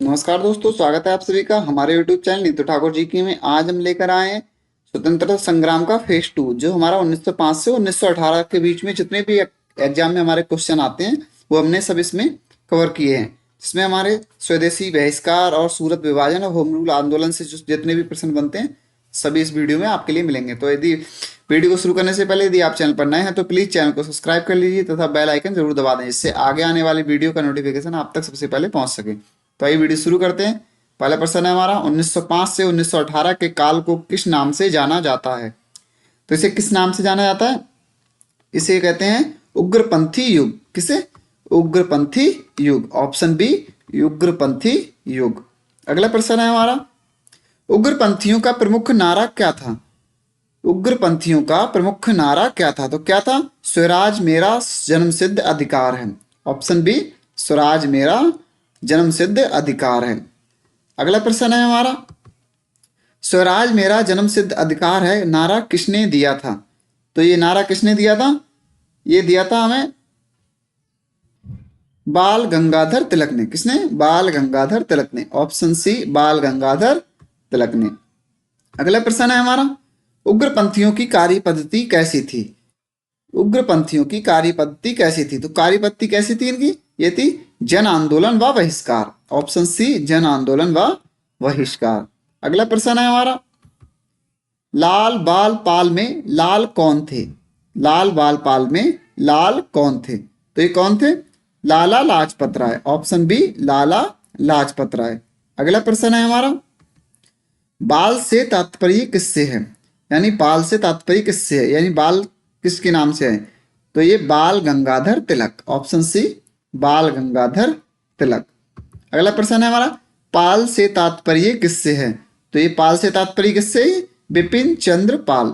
नमस्कार दोस्तों, स्वागत है आप सभी का हमारे YouTube चैनल नीतू ठाकुर जी की में। आज हम लेकर आए हैं स्वतंत्रता संग्राम का फेज 2, जो हमारा 1905 से 1918 के बीच में जितने भी एग्जाम में हमारे क्वेश्चन आते हैं वो हमने सब इसमें कवर किए हैं। जिसमें हमारे स्वदेशी बहिष्कार और सूरत विभाजन और होम रूल आंदोलन से जो जितने भी प्रश्न बनते हैं सभी इस वीडियो में आपके लिए मिलेंगे। तो यदि वीडियो को शुरू करने से पहले यदि आप चैनल पर नए हैं तो प्लीज़ चैनल को सब्सक्राइब कर लीजिए तथा बेल आइकन जरूर दबा दें, जिससे आगे आने वाली वीडियो का नोटिफिकेशन आप तक सबसे पहले पहुंच सके। तो आइए वीडियो शुरू करते हैं। पहला प्रश्न है हमारा, 1905 से 1918 के काल को किस नाम से जाना जाता है? तो इसे किस नाम से जाना जाता है? इसे कहते हैं उग्रपंथी युग। किसे? उग्रपंथी युग। ऑप्शन बी, उग्रपंथी युग। अगला प्रश्न है हमारा, उग्रपंथियों का प्रमुख नारा क्या था? उग्रपंथियों का प्रमुख नारा क्या था? तो क्या था? स्वराज मेरा जन्मसिद्ध अधिकार है। ऑप्शन बी, स्वराज मेरा जन्मसिद्ध अधिकार है। अगला प्रश्न है हमारा, स्वराज मेरा जन्मसिद्ध अधिकार है नारा किसने दिया था? तो ये नारा किसने दिया था? ये दिया था हमें बाल गंगाधर तिलक ने। किसने? बाल गंगाधर तिलक ने। ऑप्शन सी, बाल गंगाधर तिलक ने। अगला प्रश्न है हमारा, उग्रपंथियों की कार्य पद्धति कैसी थी? उग्रपंथियों की कार्य पद्धति कैसी थी? तो कार्य पद्धति कैसी थी इनकी? ये थी जन आंदोलन व बहिष्कार। ऑप्शन सी, जन आंदोलन व बहिष्कार। अगला प्रश्न है हमारा, लाल बाल पाल में लाल कौन थे? लाल बाल पाल में लाल कौन थे? तो ये कौन थे? लाला लाजपत राय। Option B, Lala Lajpat Rai. अगला प्रश्न है हमारा, बाल से तात्पर्य किससे है? यानी बाल से तात्पर्य किससे है, यानी बाल किसके नाम से है? तो ये बाल गंगाधर तिलक। ऑप्शन सी, बाल गंगाधर तिलक। अगला प्रश्न है हमारा, पाल से तात्पर्य किससे है? तो ये पाल से तात्पर्य किससे है? बिपिन चंद्र पाल।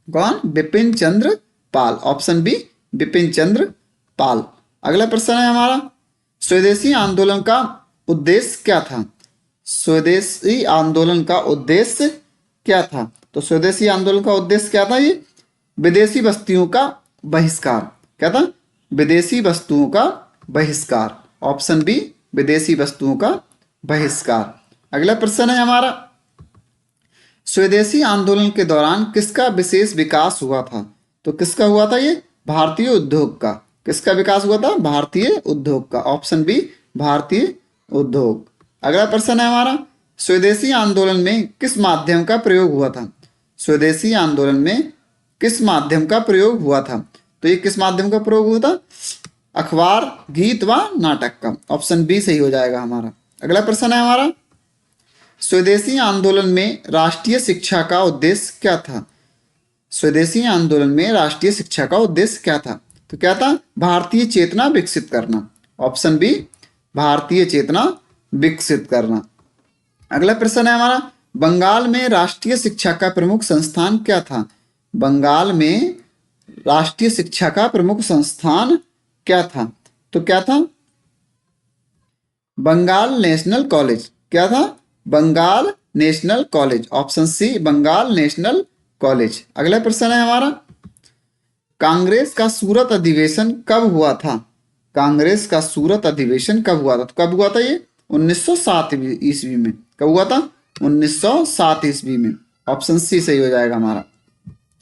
कौन? बिपिन चंद्र पाल। Option B, Bipin Chandra Pal. अगला प्रश्न है हमारा, स्वदेशी आंदोलन का उद्देश्य क्या था? स्वदेशी आंदोलन का उद्देश्य क्या था? तो स्वदेशी आंदोलन का उद्देश्य क्या था? ये विदेशी वस्तुओं का बहिष्कार। क्या था? विदेशी वस्तुओं का बहिष्कार। ऑप्शन बी, विदेशी वस्तुओं का बहिष्कार। अगला प्रश्न है हमारा, स्वदेशी आंदोलन के दौरान किसका विशेष विकास हुआ था? तो किसका हुआ था? ये भारतीय उद्योग का। किसका विकास हुआ था? भारतीय उद्योग का। ऑप्शन बी, भारतीय उद्योग। अगला प्रश्न है हमारा, स्वदेशी आंदोलन में किस माध्यम का प्रयोग हुआ था? स्वदेशी आंदोलन में किस माध्यम का प्रयोग हुआ था? तो ये किस माध्यम का प्रयोग हुआ था? अखबार, गीत व नाटक का। ऑप्शन बी सही हो जाएगा हमारा। अगला प्रश्न है हमारा, स्वदेशी आंदोलन में राष्ट्रीय शिक्षा का उद्देश्य क्या था? स्वदेशी आंदोलन में राष्ट्रीय शिक्षा का उद्देश्य क्या था? तो क्या था? भारतीय चेतना विकसित करना। ऑप्शन बी, भारतीय चेतना विकसित करना। अगला प्रश्न है हमारा, बंगाल में राष्ट्रीय शिक्षा का प्रमुख संस्थान क्या था? बंगाल में राष्ट्रीय शिक्षा का प्रमुख संस्थान क्या था? तो क्या था? Bengal national college. क्या था? Bengal national college. Option C, Bengal national college. अगला प्रश्न है हमारा, कांग्रेस का सूरत अधिवेशन कब हुआ था? कांग्रेस का सूरत अधिवेशन कब हुआ था? तो कब हुआ था ये? 1907 ईस्वी में। कब हुआ था? 1907 ईस्वी में। ऑप्शन सी सही हो जाएगा हमारा।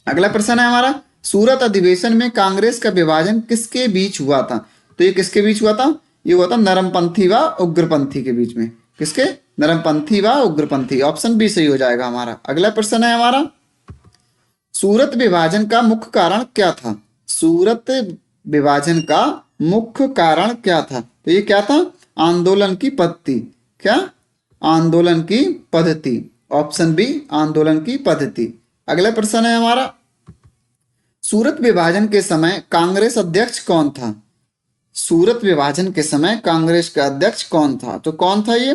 अगला प्रश्न है हमारा, सूरत अधिवेशन में कांग्रेस का विभाजन किसके बीच हुआ था? तो ये किसके बीच हुआ था? ये हुआ था नरमपंथी व उग्रपंथी के बीच में। किसके? नरमपंथी व उग्रपंथी। ऑप्शन बी सही हो जाएगा हमारा। अगला प्रश्न है हमारा, सूरत विभाजन का मुख्य कारण क्या था? सूरत विभाजन का मुख्य कारण क्या था? तो ये क्या था? आंदोलन की पद्धति। क्या? आंदोलन की पद्धति। ऑप्शन बी, आंदोलन की पद्धति। अगला प्रश्न है हमारा, सूरत विभाजन के समय कांग्रेस अध्यक्ष कौन था? सूरत विभाजन के समय कांग्रेस का अध्यक्ष कौन था? तो कौन था ये?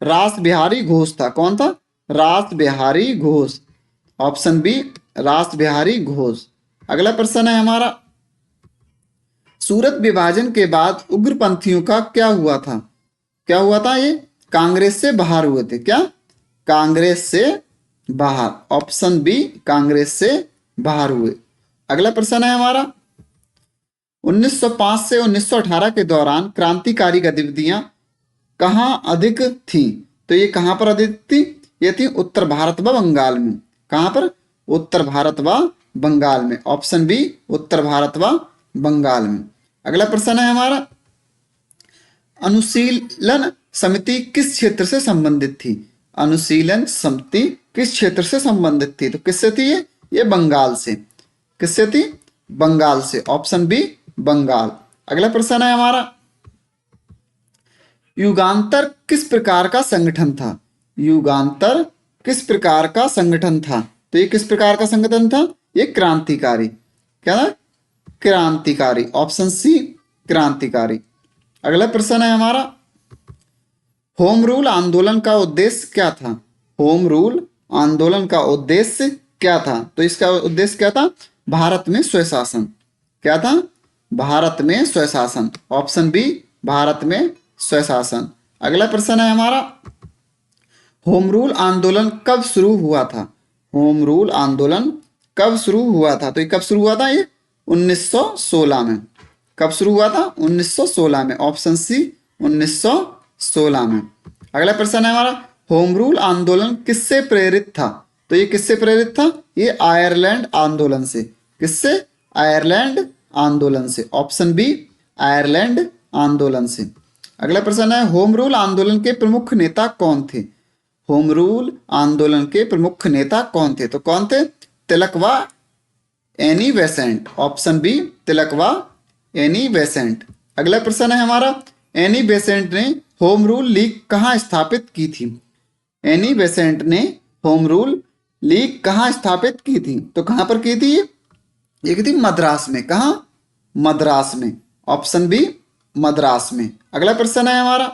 रास बिहारी घोष था। कौन था? रास बिहारी घोष। ऑप्शन बी, रास बिहारी घोष। अगला प्रश्न है हमारा, सूरत विभाजन के बाद उग्रपंथियों का क्या हुआ था? क्या हुआ था? ये कांग्रेस से बाहर हुए थे। क्या? कांग्रेस से बाहर। ऑप्शन बी, कांग्रेस से बाहर हुए। अगला प्रश्न है हमारा, 1905 से 1918 के दौरान क्रांतिकारी गतिविधियां कहाँ अधिक थी? तो ये कहाँ पर अधिक थी? ये थी उत्तर भारत व बंगाल में। कहाँ पर? उत्तर भारत व बंगाल में। ऑप्शन बी, उत्तर भारत व बंगाल में। अगला प्रश्न है हमारा, अनुशीलन समिति किस क्षेत्र से संबंधित थी? अनुशीलन समिति किस क्षेत्र से संबंधित थी? तो किससे थी ये बंगाल से। किससे थी? बंगाल से। Option B, Bengal. अगला प्रश्न है हमारा, युगांतर किस प्रकार का संगठन था? युगांतर किस प्रकार का संगठन था? तो ये किस प्रकार का संगठन था? ये क्रांतिकारी। क्या था? क्रांतिकारी। ऑप्शन सी, क्रांतिकारी। अगला प्रश्न है हमारा, होम रूल आंदोलन का उद्देश्य क्या था? होम रूल आंदोलन का उद्देश्य क्या था? तो इसका उद्देश्य क्या था? भारत में स्वशासन। क्या था? भारत में स्वशासन। ऑप्शन बी, भारत में स्वशासन। अगला प्रश्न है हमारा, होम रूल आंदोलन कब शुरू हुआ था? होम रूल आंदोलन कब शुरू हुआ था? तो ये कब शुरू हुआ था? ये 1916 में। कब शुरू हुआ था? 1916 में। ऑप्शन सी, 1916 में। अगला प्रश्न है हमारा, होम रूल आंदोलन किससे प्रेरित था? तो ये किससे प्रेरित था? ये आयरलैंड आंदोलन से। किससे? आयरलैंड आंदोलन से। ऑप्शन बी, आयरलैंड आंदोलन से। अगला प्रश्न है, होम रूल आंदोलन के प्रमुख नेता कौन थे? होम रूल आंदोलन के प्रमुख नेता कौन थे? तो कौन थे? तिलक व एनी बेसेंट। ऑप्शन बी, तिलक व एनी बेसेंट। अगला प्रश्न है हमारा, एनी बेसेंट ने होम रूल लीग कहाँ स्थापित की थी? एनी बेसेंट ने होम रूल लीग कहाँ स्थापित की थी? तो कहाँ पर की थी ये की थी मद्रास में। कहाँ? मद्रास में। ऑप्शन बी, मद्रास में। अगला प्रश्न है हमारा,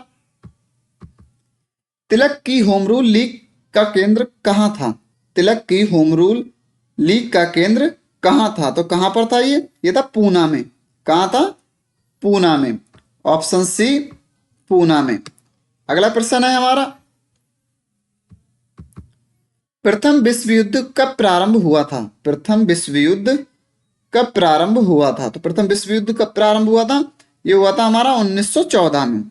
तिलक की होम रूल लीग का केंद्र कहाँ था? तिलक की होम रूल लीग का केंद्र कहाँ था? तो कहाँ पर था ये था पूना में। कहाँ था? पूना में। ऑप्शन सी, पूना में। अगला प्रश्न है हमारा, प्रथम विश्व युद्ध कब प्रारंभ हुआ था? प्रथम विश्व युद्ध कब प्रारंभ हुआ था? तो प्रथम विश्व युद्ध कब प्रारंभ हुआ था? ये हुआ था हमारा 1914 में।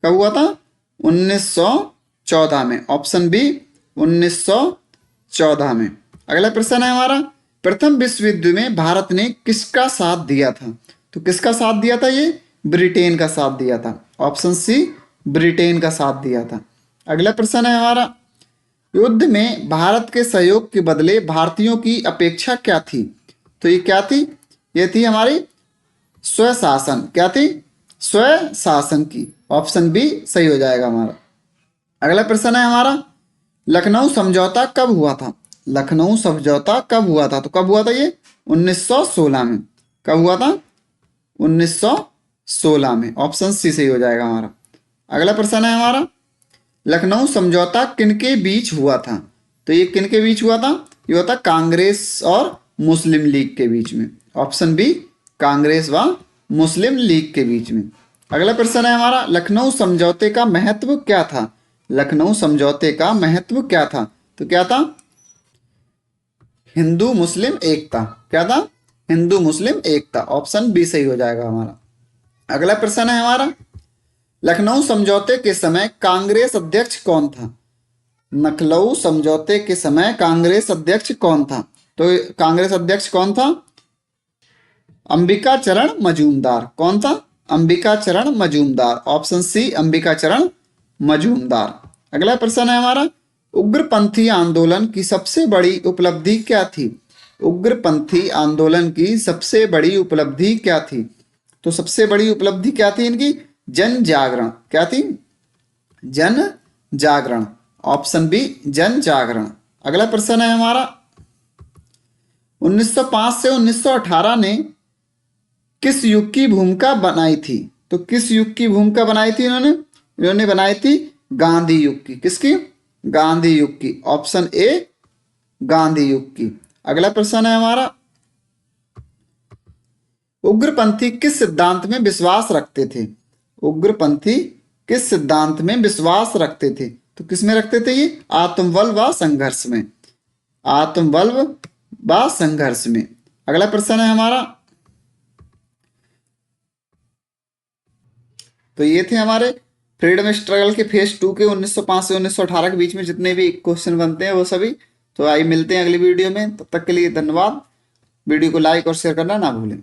कब हुआ था? 1914 में। ऑप्शन बी, 1914 में। अगला प्रश्न है हमारा, प्रथम विश्व युद्ध में भारत ने किसका साथ दिया था? तो किसका साथ दिया था? ये ब्रिटेन का साथ दिया था। ऑप्शन सी, ब्रिटेन का साथ दिया था। अगला प्रश्न है हमारा, युद्ध में भारत के सहयोग के बदले भारतीयों की अपेक्षा क्या थी? तो ये क्या थी? ये थी हमारी स्वशासन। क्या थी? स्वशासन की। ऑप्शन बी सही हो जाएगा हमारा। अगला प्रश्न है हमारा, लखनऊ समझौता कब हुआ था? लखनऊ समझौता कब हुआ था? तो कब हुआ था ये? 1916 में। कब हुआ था? 1916 में। ऑप्शन सी सही हो जाएगा हमारा। अगला प्रश्न है हमारा, लखनऊ समझौता किनके बीच हुआ था? तो ये किनके बीच हुआ था? ये हुआ था कांग्रेस और मुस्लिम लीग के बीच में। ऑप्शन बी, कांग्रेस व मुस्लिम लीग के बीच में। अगला प्रश्न है हमारा, लखनऊ समझौते का महत्व क्या था? लखनऊ समझौते का महत्व क्या था? तो क्या था? हिंदू मुस्लिम एकता। क्या था? हिंदू मुस्लिम एकता। ऑप्शन बी सही हो जाएगा हमारा। अगला प्रश्न है हमारा, लखनऊ समझौते के समय कांग्रेस अध्यक्ष कौन था? लखनऊ समझौते के समय कांग्रेस अध्यक्ष कौन था? तो कांग्रेस अध्यक्ष कौन था? अंबिका चरण मजूमदार। कौन था? अंबिका चरण मजूमदार। ऑप्शन सी, अंबिका चरण मजूमदार। अगला प्रश्न है हमारा, उग्रपंथी आंदोलन की सबसे बड़ी उपलब्धि क्या थी? उग्रपंथी आंदोलन की सबसे बड़ी उपलब्धि क्या थी? तो सबसे बड़ी उपलब्धि क्या थी इनकी? जन जागरण। क्या थी? जन जागरण। ऑप्शन बी, जन जागरण। अगला प्रश्न है हमारा, 1905 से 1918 ने किस युग की भूमिका बनाई थी? तो किस युग की भूमिका बनाई थी इन्होंने? इन्होंने बनाई थी गांधी युग की। किसकी? गांधी युग की। ऑप्शन ए, गांधी युग की। अगला प्रश्न है हमारा, उग्रपंथी किस सिद्धांत में विश्वास रखते थे? उग्रपंथी किस सिद्धांत में विश्वास रखते थे? तो किस में रखते थे ये? आत्मबल व संघर्ष में। आत्मबल व संघर्ष में। अगला प्रश्न है हमारा, तो ये थे हमारे फ्रीडम स्ट्रगल के फेज 2 के 1905 से 1918 के बीच में जितने भी क्वेश्चन बनते हैं वो सभी। तो आइए मिलते हैं अगली वीडियो में, तब तक के लिए धन्यवाद। वीडियो को लाइक और शेयर करना ना भूलें।